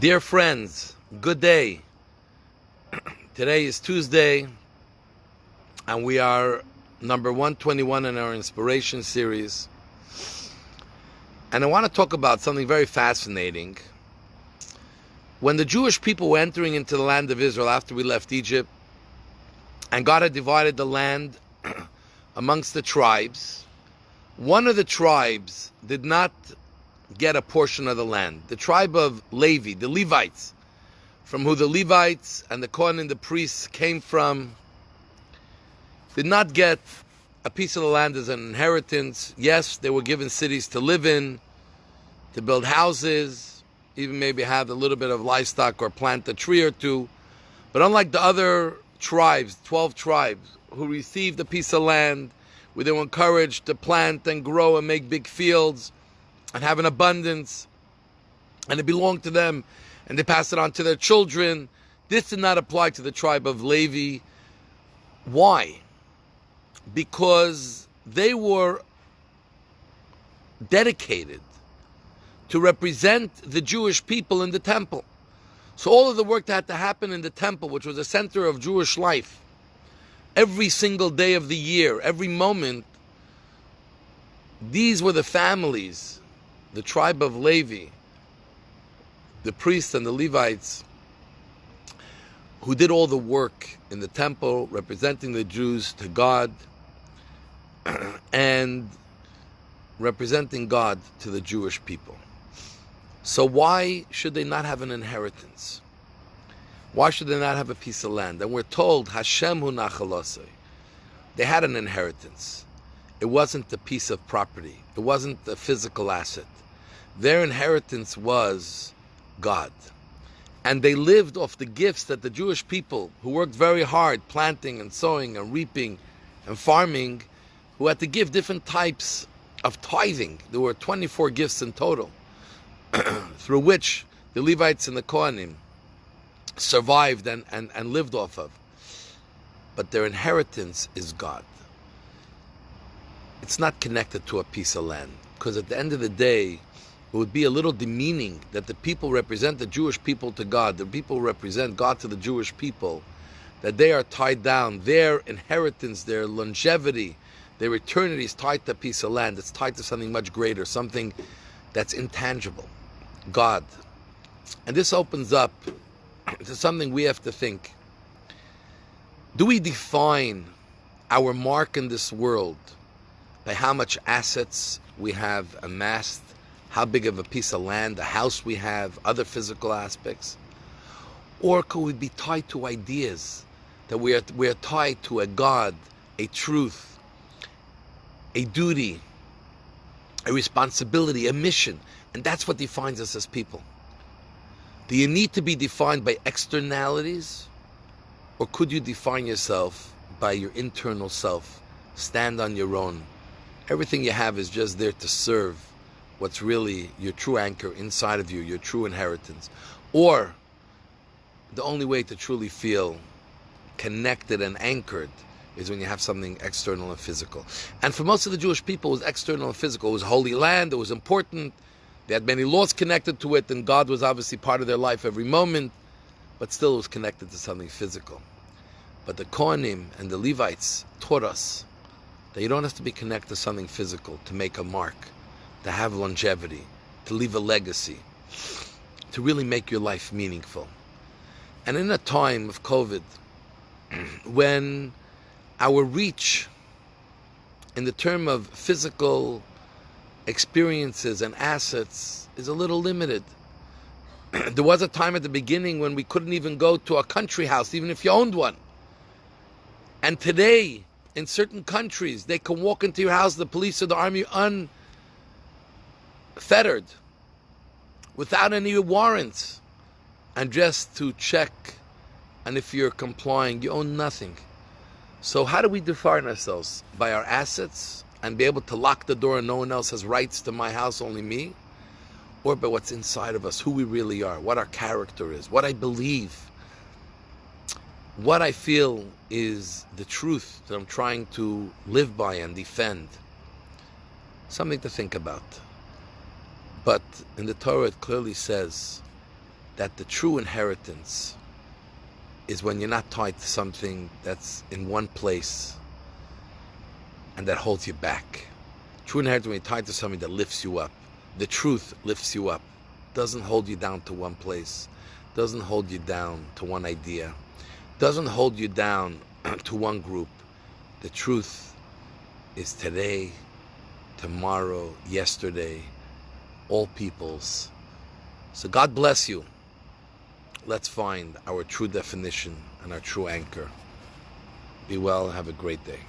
Dear friends, good day. Today is Tuesday, and we are number 121 in our inspiration series. And I want to talk about something very fascinating. When the Jewish people were entering into the land of Israel after we left Egypt, and God had divided the land amongst the tribes, one of the tribes did not get a portion of the land. The tribe of Levi, the Levites, from who the Levites and the Kohen and the priests came from, did not get a piece of the land as an inheritance. Yes, they were given cities to live in, to build houses, even maybe have a little bit of livestock or plant a tree or two. But unlike the other tribes, 12 tribes, who received a piece of land where they were encouraged to plant and grow and make big fields and have an abundance, and it belonged to them, and they passed it on to their children. This did not apply to the tribe of Levi. Why? Because they were dedicated to represent the Jewish people in the temple. So all of the work that had to happen in the temple, which was the center of Jewish life, every single day of the year, every moment, these were the families, the tribe of Levi, the priests and the Levites, who did all the work in the temple, representing the Jews to God and representing God to the Jewish people. So why should they not have an inheritance? Why should they not have a piece of land? And we're told, Hashem hu nachalosei. They had an inheritance. It wasn't a piece of property. It wasn't a physical asset. Their inheritance was God. And they lived off the gifts that the Jewish people, who worked very hard, planting and sowing and reaping and farming, who had to give different types of tithing. There were 24 gifts in total, through which the Levites and the Kohanim survived and lived off of. But their inheritance is God. It's not connected to a piece of land, because at the end of the day, it would be a little demeaning that the people represent the Jewish people to God, the people represent God to the Jewish people, that they are tied down. Their inheritance, their longevity, their eternity is tied to a piece of land. It's tied to something much greater, something that's intangible, God. And this opens up to something we have to think. Do we define our mark in this world by how much assets we have amassed, how big of a piece of land, a house we have, other physical aspects? Or could we be tied to ideas, that we are tied to a God, a truth, a duty, a responsibility, a mission? And that's what defines us as people. Do you need to be defined by externalities? Or could you define yourself by your internal self? Stand on your own. Everything you have is just there to serve what's really your true anchor inside of you, your true inheritance. Or the only way to truly feel connected and anchored is when you have something external and physical. And for most of the Jewish people, it was external and physical. It was holy land, it was important. They had many laws connected to it, and God was obviously part of their life every moment, but still it was connected to something physical. But the Kohanim and the Levites taught us that you don't have to be connected to something physical to make a mark, to have longevity, to leave a legacy, to really make your life meaningful. And in a time of COVID, when our reach in the term of physical experiences and assets is a little limited. There was a time at the beginning when we couldn't even go to a country house, even if you owned one. And today, in certain countries, they can walk into your house, the police or the army, unfettered, without any warrants, and just to check, and if you're complying, you own nothing. So how do we define ourselves? By our assets, and be able to lock the door and no one else has rights to my house, only me? Or by what's inside of us, who we really are, what our character is, what I believe, what I feel is the truth that I'm trying to live by and defend. Something to think about. But in the Torah it clearly says that the true inheritance is when you're not tied to something that's in one place and that holds you back. True inheritance when you're tied to something that lifts you up. The truth lifts you up. Doesn't hold you down to one place. Doesn't hold you down to one idea. Doesn't hold you down to one group. The truth is today, tomorrow, yesterday, all peoples. So God bless you. Let's find our true definition and our true anchor. Be well and have a great day.